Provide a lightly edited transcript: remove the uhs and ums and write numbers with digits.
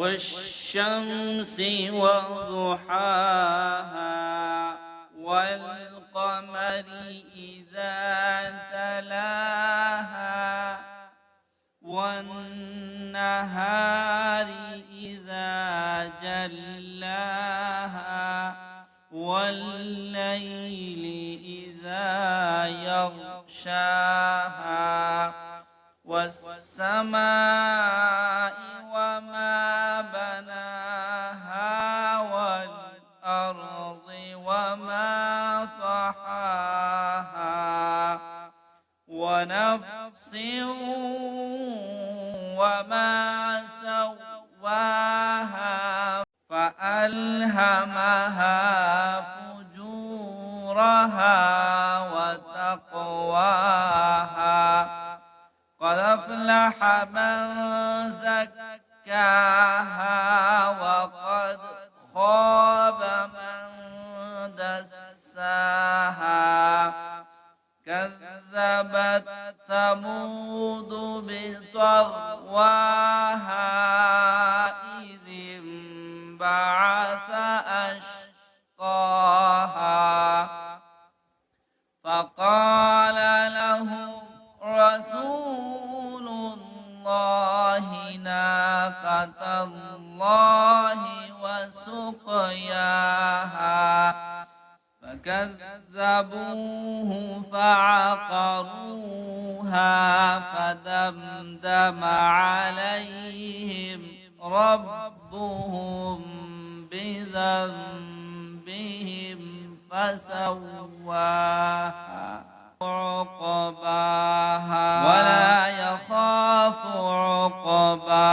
والشمس وضحاها والقمر إذا تلاها والنهار إذا جلاها والليل إذا يغشاها والسماء وما بناها والأرض وما طحاها ونفس وما سواها فألهمها فجورها وتقواها قد أفلح من زكاها وقد خاب من دساها كذبت ثمود بطغواها إذ انبعث أشقاها فقال لهم رسول الله ناقة الله وسقياها فكذبوه فعقروها فدمدم عليهم ربهم بذنبهم فسواها عقباها ولا يخاف عقباها